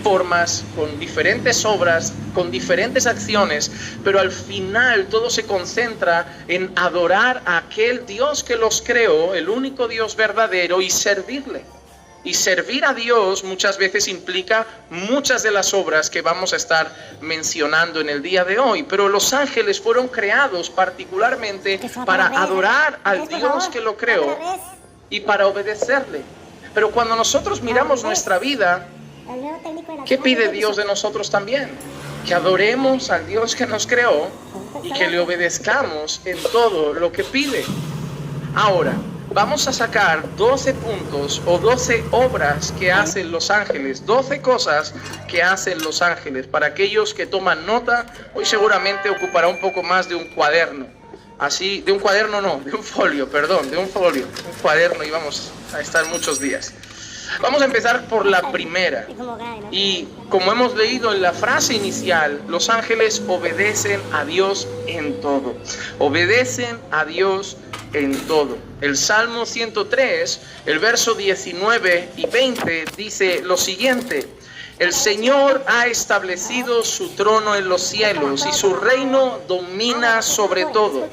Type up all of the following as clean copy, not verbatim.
formas, con diferentes obras, con diferentes acciones, pero al final todo se concentra en adorar a aquel Dios que los creó, el único Dios verdadero, y servirle. Y servir a Dios muchas veces implica muchas de las obras que vamos a estar mencionando en el día de hoy. Pero los ángeles fueron creados particularmente para adorar al Dios que lo creó y para obedecerle. Pero cuando nosotros miramos nuestra vida, ¿qué pide Dios de nosotros también? Que adoremos al Dios que nos creó y que le obedezcamos en todo lo que pide. Ahora, vamos a sacar 12 puntos o 12 obras que hacen los ángeles, 12 cosas que hacen los ángeles. Para aquellos que toman nota, hoy seguramente ocupará un poco más de un cuaderno. Así, de un cuaderno no, de un folio, perdón, de un folio. Un cuaderno y vamos a estar muchos días. Vamos a empezar por la primera. Y como hemos leído en la frase inicial, los ángeles obedecen a Dios en todo. Obedecen a Dios en todo. El Salmo 103, el verso 19 y 20 dice lo siguiente: el Señor ha establecido su trono en los cielos y su reino domina sobre todo.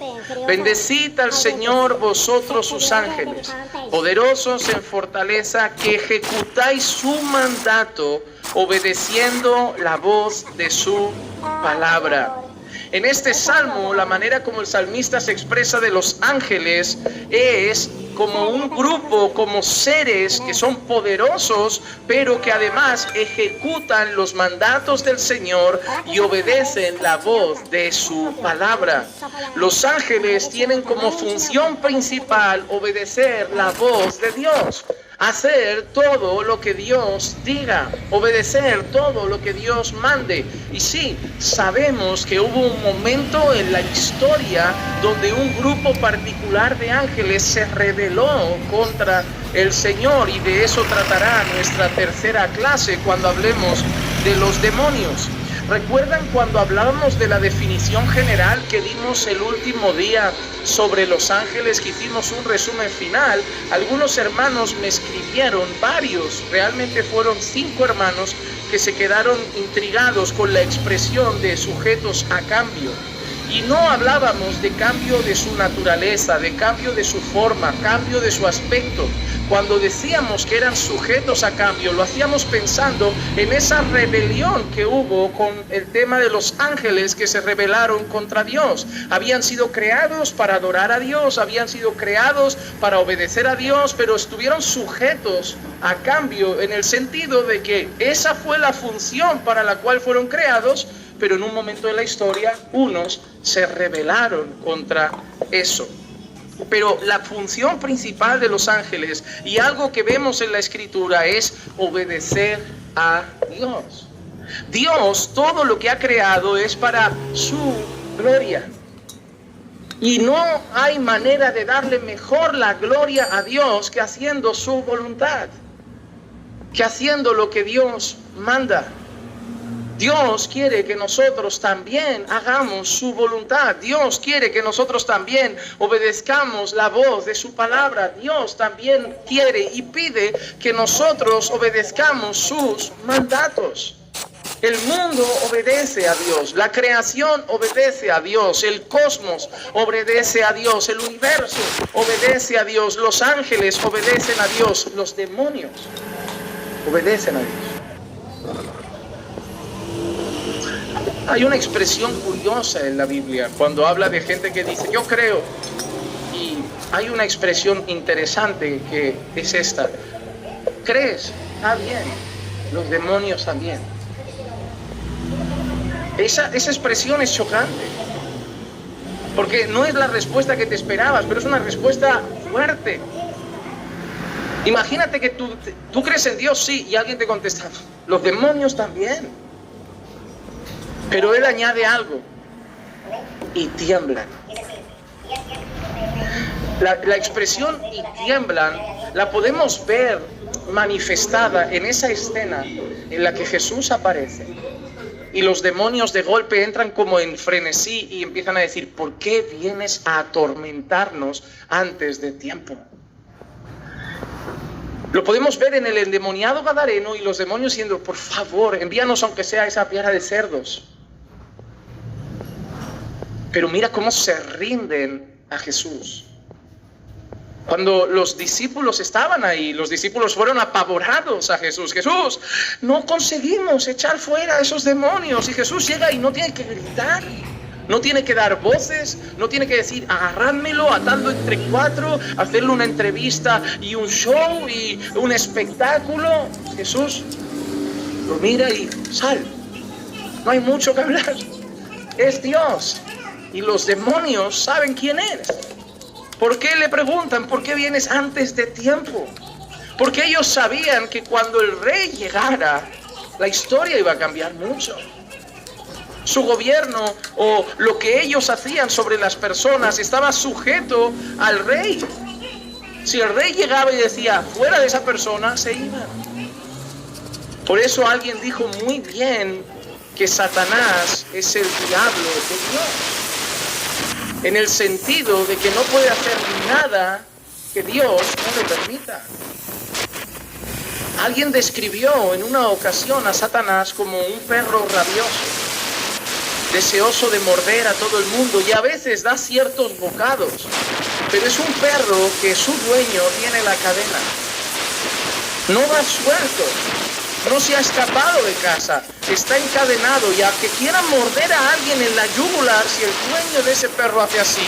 Bendecid al Señor vosotros sus ángeles, poderosos en fortaleza, que ejecutáis su mandato obedeciendo la voz de su palabra. En este salmo, la manera como el salmista se expresa de los ángeles es como un grupo, como seres que son poderosos, pero que además ejecutan los mandatos del Señor y obedecen la voz de su palabra. Los ángeles tienen como función principal obedecer la voz de Dios. Hacer todo lo que Dios diga, obedecer todo lo que Dios mande. Y sí, sabemos que hubo un momento en la historia donde un grupo particular de ángeles se rebeló contra el Señor, y de eso tratará nuestra tercera clase cuando hablemos de los demonios. ¿Recuerdan cuando hablábamos de la definición general que dimos el último día sobre los ángeles, que hicimos un resumen final? Algunos hermanos me escribieron, varios, realmente fueron 5 hermanos que se quedaron intrigados con la expresión de sujetos a cambio. Y no hablábamos de cambio de su naturaleza, de cambio de su forma, cambio de su aspecto. Cuando decíamos que eran sujetos a cambio, lo hacíamos pensando en esa rebelión que hubo con el tema de los ángeles que se rebelaron contra Dios. Habían sido creados para adorar a Dios, habían sido creados para obedecer a Dios, pero estuvieron sujetos a cambio en el sentido de que esa fue la función para la cual fueron creados, pero en un momento de la historia unos se rebelaron contra eso. Pero la función principal de los ángeles, y algo que vemos en la Escritura, es obedecer a Dios. Dios, todo lo que ha creado es para su gloria. Y no hay manera de darle mejor la gloria a Dios que haciendo su voluntad, que haciendo lo que Dios manda. Dios quiere que nosotros también hagamos su voluntad. Dios quiere que nosotros también obedezcamos la voz de su palabra. Dios también quiere y pide que nosotros obedezcamos sus mandatos. El mundo obedece a Dios, la creación obedece a Dios, el cosmos obedece a Dios, el universo obedece a Dios, los ángeles obedecen a Dios, los demonios obedecen a Dios. Hay una expresión curiosa en la Biblia cuando habla de gente que dice yo creo, y hay una expresión interesante que es esta: ¿crees? Está bien, los demonios también. Esa expresión es chocante, porque no es la respuesta que te esperabas, pero es una respuesta fuerte. Imagínate que tú crees en Dios, sí, y alguien te contesta, los demonios también. Pero él añade algo: y tiemblan. La expresión "y tiemblan" la podemos ver manifestada en esa escena en la que Jesús aparece y los demonios de golpe entran como en frenesí y empiezan a decir: ¿por qué vienes a atormentarnos antes de tiempo? Lo podemos ver en el endemoniado gadareno y los demonios diciendo, por favor, envíanos aunque sea esa piara de cerdos. Pero mira cómo se rinden a Jesús. Cuando los discípulos estaban ahí, los discípulos fueron apavorados a Jesús. Jesús, no conseguimos echar fuera a esos demonios. Y Jesús llega y no tiene que gritar, no tiene que dar voces, no tiene que decir, agarrádmelo, atadlo entre cuatro, hacerle una entrevista y un show y un espectáculo. Jesús lo mira y sal. No hay mucho que hablar. Es Dios. Y los demonios saben quién es. ¿Por qué le preguntan? ¿Por qué vienes antes de tiempo? Porque ellos sabían que cuando el rey llegara, la historia iba a cambiar mucho. Su gobierno o lo que ellos hacían sobre las personas estaba sujeto al rey. Si el rey llegaba y decía, fuera de esa persona, se iban. Por eso alguien dijo muy bien que Satanás es el diablo de Dios. En el sentido de que no puede hacer nada que Dios no le permita. Alguien describió en una ocasión a Satanás como un perro rabioso, deseoso de morder a todo el mundo y a veces da ciertos bocados, pero es un perro que su dueño tiene la cadena. No va suelto, no se ha escapado de casa, está encadenado y a que quiera morder a alguien en la yugular, si el dueño de ese perro hace así,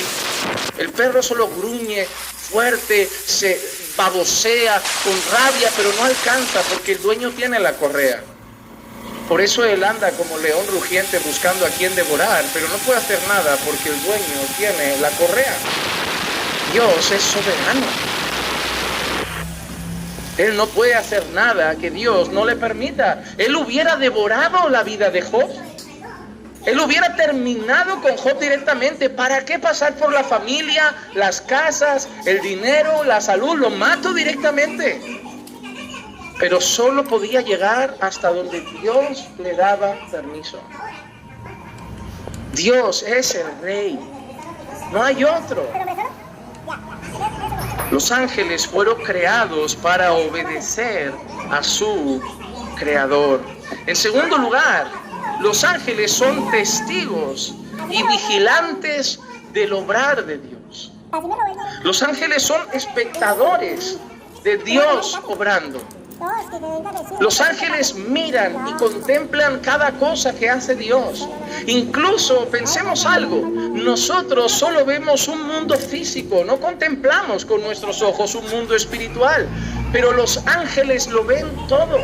el perro solo gruñe fuerte, se babosea con rabia, pero no alcanza porque el dueño tiene la correa. Por eso él anda como león rugiente buscando a quien devorar, pero no puede hacer nada porque el dueño tiene la correa. Dios es soberano. Él no puede hacer nada que Dios no le permita. Él hubiera devorado la vida de Job. Él hubiera terminado con Job directamente. ¿Para qué pasar por la familia, las casas, el dinero, la salud? Lo mato directamente. Pero solo podía llegar hasta donde Dios le daba permiso. Dios es el rey. No hay otro. Los ángeles fueron creados para obedecer a su creador. En segundo lugar, los ángeles son testigos y vigilantes del obrar de Dios. Los ángeles son espectadores de Dios obrando. Los ángeles miran y contemplan cada cosa que hace Dios. Incluso pensemos algo, nosotros solo vemos un mundo físico, no contemplamos con nuestros ojos un mundo espiritual, pero los ángeles lo ven todo.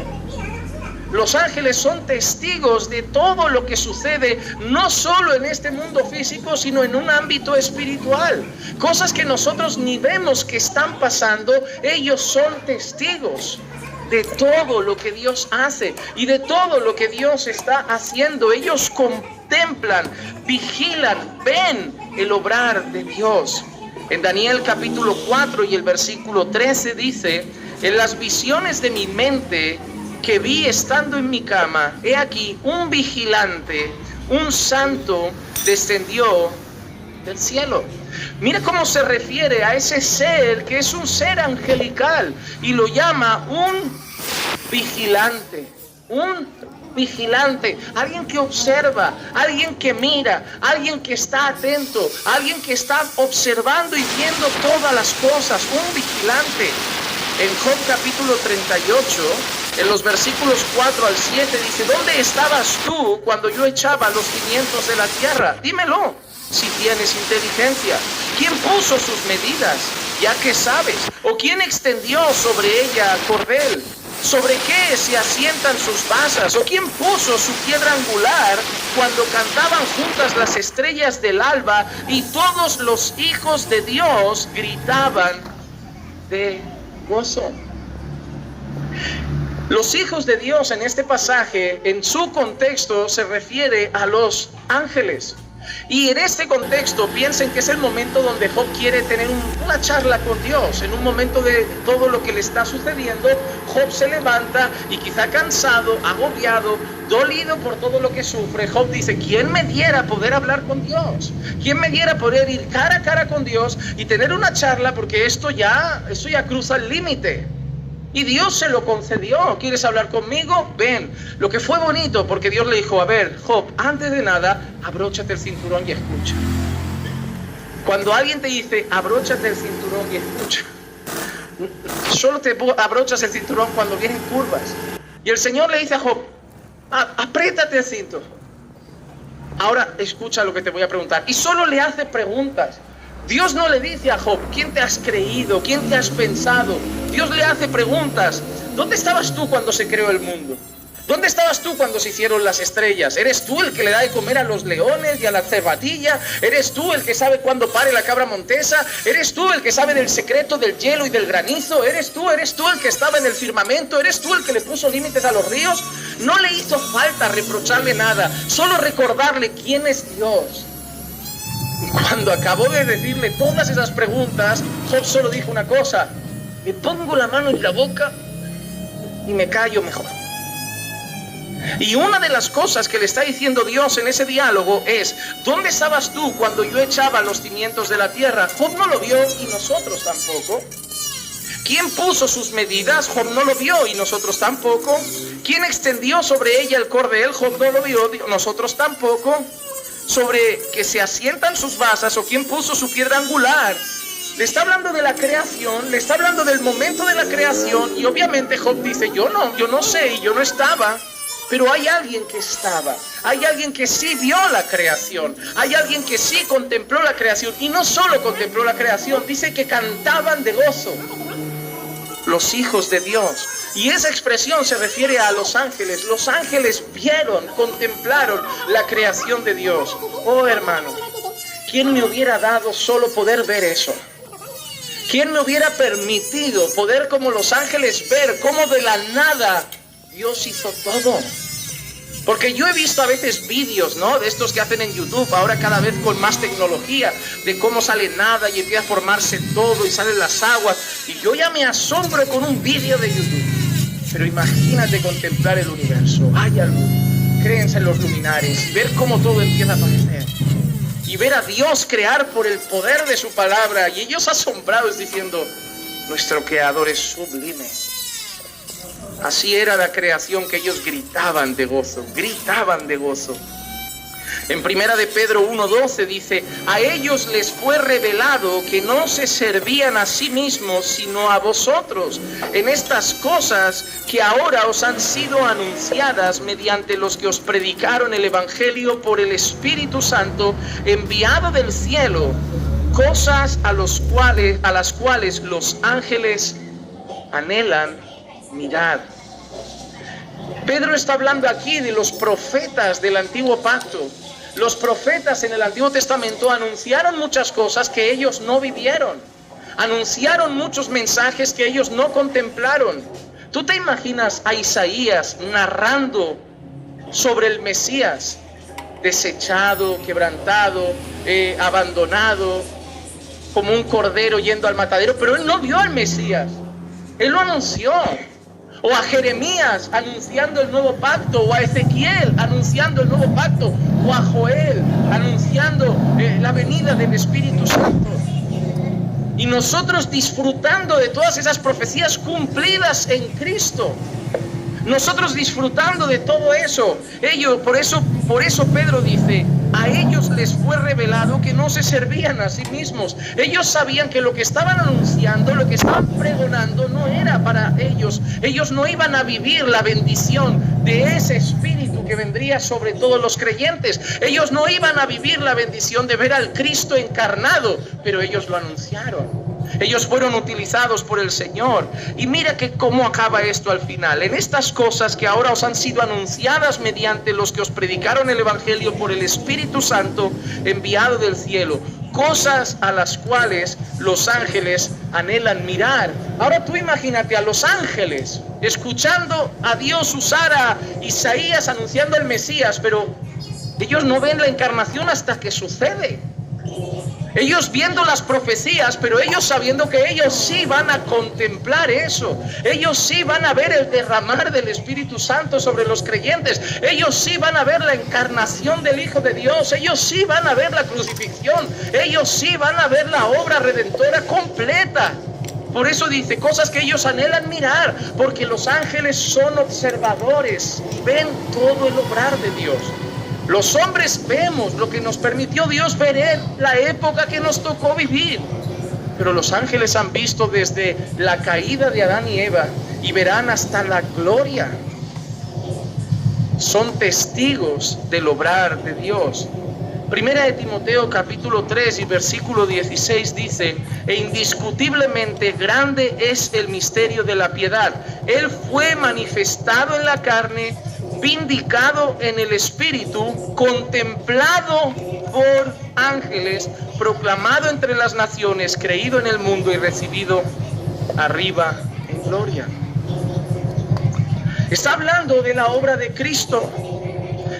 Los ángeles son testigos de todo lo que sucede, no solo en este mundo físico, sino en un ámbito espiritual. Cosas que nosotros ni vemos que están pasando, ellos son testigos de todo lo que Dios hace y de todo lo que Dios está haciendo. Ellos contemplan, vigilan, ven el obrar de Dios. En Daniel capítulo 4 y el versículo 13 dice, en las visiones de mi mente que vi estando en mi cama, he aquí un vigilante, un santo, descendió del cielo. Mira cómo se refiere a ese ser que es un ser angelical y lo llama un vigilante. Un vigilante, alguien que observa, alguien que mira, alguien que está atento, alguien que está observando y viendo todas las cosas. Un vigilante. En Job capítulo 38, en los versículos 4 al 7 dice, ¿dónde estabas tú cuando yo echaba los cimientos de la tierra? Dímelo, si tienes inteligencia. ¿Quién puso sus medidas? Ya que sabes. ¿O quién extendió sobre ella cordel? ¿Sobre qué se asientan sus basas? ¿O quién puso su piedra angular cuando cantaban juntas las estrellas del alba y todos los hijos de Dios gritaban de gozo? Los hijos de Dios en este pasaje, en su contexto, se refiere a los ángeles. Y en este contexto piensen que es el momento donde Job quiere tener una charla con Dios. En un momento de todo lo que le está sucediendo, Job se levanta y quizá cansado, agobiado, dolido por todo lo que sufre. Job dice, ¿quién me diera poder hablar con Dios? ¿Quién me diera poder ir cara a cara con Dios y tener una charla? Porque esto ya cruza el límite. Y Dios se lo concedió. ¿Quieres hablar conmigo? Ven. Lo que fue bonito, porque Dios le dijo, a ver, Job, antes de nada, abróchate el cinturón y escucha. Cuando alguien te dice, abróchate el cinturón y escucha, solo te abrochas el cinturón cuando vienen curvas. Y el Señor le dice a Job, apriétate el cinto. Ahora escucha lo que te voy a preguntar. Y solo le hace preguntas. Dios no le dice a Job, ¿quién te has creído? ¿Quién te has pensado? Dios le hace preguntas. ¿Dónde estabas tú cuando se creó el mundo? ¿Dónde estabas tú cuando se hicieron las estrellas? ¿Eres tú el que le da de comer a los leones y a la cervatilla? ¿Eres tú el que sabe cuándo pare la cabra montesa? ¿Eres tú el que sabe del secreto del hielo y del granizo? ¿Eres tú el que estaba en el firmamento? ¿Eres tú el que le puso límites a los ríos? No le hizo falta reprocharle nada, solo recordarle quién es Dios. Cuando acabó de decirle todas esas preguntas, Job solo dijo una cosa: me pongo la mano en la boca y me callo mejor. Y una de las cosas que le está diciendo Dios en ese diálogo es: ¿dónde estabas tú cuando yo echaba los cimientos de la tierra? Job no lo vio y nosotros tampoco. ¿Quién puso sus medidas? Job no lo vio y nosotros tampoco. ¿Quién extendió sobre ella el cordel? Job no lo vio, nosotros tampoco. Sobre que se asientan sus basas, o quién puso su piedra angular. Le está hablando de la creación, le está hablando del momento de la creación, y obviamente Job dice, yo no sé y yo no estaba. Pero hay alguien que estaba, hay alguien que sí vio la creación, hay alguien que sí contempló la creación, y no solo contempló la creación, dice que cantaban de gozo los hijos de Dios. Y esa expresión se refiere a los ángeles. Los ángeles vieron, contemplaron la creación de Dios. Oh hermano, ¿quién me hubiera dado solo poder ver eso? ¿Quién me hubiera permitido poder como los ángeles ver cómo de la nada Dios hizo todo? Porque yo he visto a veces vídeos, ¿no?, de estos que hacen en YouTube, ahora cada vez con más tecnología, de cómo sale nada y empieza a formarse todo y salen las aguas. Y yo ya me asombro con un vídeo de YouTube. Pero imagínate contemplar el universo. Haya luz, créense en los luminares, y ver cómo todo empieza a aparecer. Y ver a Dios crear por el poder de su palabra. Y ellos asombrados diciendo, nuestro Creador es sublime. Así era la creación, que ellos gritaban de gozo, gritaban de gozo. En primera de Pedro 1:12 dice, a ellos les fue revelado que no se servían a sí mismos, sino a vosotros, en estas cosas que ahora os han sido anunciadas mediante los que os predicaron el Evangelio por el Espíritu Santo, enviado del cielo, cosas a las cuales los ángeles anhelan mirar. Pedro está hablando aquí de los profetas del Antiguo Pacto. Los profetas en el Antiguo Testamento anunciaron muchas cosas que ellos no vivieron. Anunciaron muchos mensajes que ellos no contemplaron. ¿Tú te imaginas a Isaías narrando sobre el Mesías? Desechado, quebrantado, abandonado, como un cordero yendo al matadero. Pero él no vio al Mesías. Él lo anunció. O a Jeremías anunciando el nuevo pacto, o a Ezequiel anunciando el nuevo pacto, o a Joel anunciando la venida del Espíritu Santo. Y nosotros disfrutando de todas esas profecías cumplidas en Cristo. Nosotros disfrutando de todo eso. Por eso Pedro dice, a ellos les fue revelado que no se servían a sí mismos. Ellos sabían que lo que estaban anunciando, lo que estaban pregonando, no era para ellos. Ellos no iban a vivir la bendición de ese Espíritu que vendría sobre todos los creyentes. Ellos no iban a vivir la bendición de ver al Cristo encarnado, pero ellos lo anunciaron. Ellos fueron utilizados por el Señor. Y mira que cómo acaba esto al final. En estas cosas que ahora os han sido anunciadas mediante los que os predicaron el Evangelio por el Espíritu Santo enviado del cielo, cosas a las cuales los ángeles anhelan mirar. Ahora tú imagínate a los ángeles escuchando a Dios usar a Isaías anunciando el Mesías, pero ellos no ven la encarnación hasta que sucede. Ellos viendo las profecías, pero ellos sabiendo que ellos sí van a contemplar eso. Ellos sí van a ver el derramar del Espíritu Santo sobre los creyentes. Ellos sí van a ver la encarnación del Hijo de Dios. Ellos sí van a ver la crucifixión. Ellos sí van a ver la obra redentora completa. Por eso dice, cosas que ellos anhelan mirar, porque los ángeles son observadores y ven todo el obrar de Dios. Los hombres vemos lo que nos permitió Dios ver en la época que nos tocó vivir. Pero los ángeles han visto desde la caída de Adán y Eva y verán hasta la gloria. Son testigos del obrar de Dios. Primera de Timoteo capítulo 3 y versículo 16 dice: e indiscutiblemente grande es el misterio de la piedad. Él fue manifestado en la carne, vindicado en el Espíritu, contemplado por ángeles, proclamado entre las naciones, creído en el mundo y recibido arriba en gloria. Está hablando de la obra de Cristo,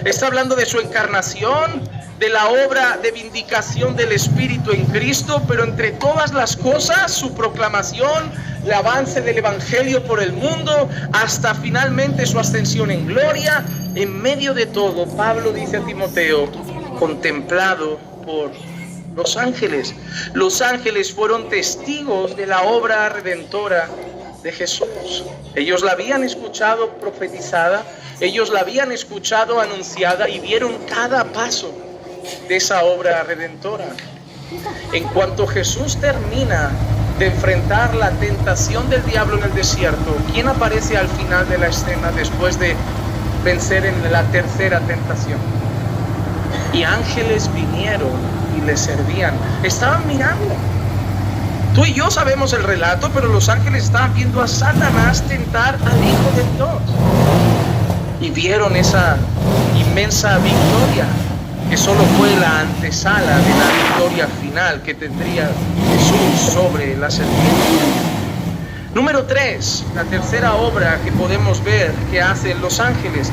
está hablando de su encarnación, de la obra de vindicación del Espíritu en Cristo, pero entre todas las cosas, su proclamación, el avance del Evangelio por el mundo, hasta finalmente su ascensión en gloria. En medio de todo, Pablo dice a Timoteo, contemplado por los ángeles. Los ángeles fueron testigos de la obra redentora de Jesús. Ellos la habían escuchado profetizada, ellos la habían escuchado anunciada y vieron cada paso de esa obra redentora. En cuanto Jesús termina de enfrentar la tentación del diablo en el desierto, ¿quién aparece al final de la escena después de vencer en la tercera tentación? Y ángeles vinieron y le servían. Estaban mirando. Tú y yo sabemos el relato, pero los ángeles estaban viendo a Satanás tentar al Hijo de Dios. Y vieron esa inmensa victoria, que solo fue la antesala de la victoria final que tendría Jesús sobre la serpiente. Número 3, la tercera obra que podemos ver que hacen los ángeles,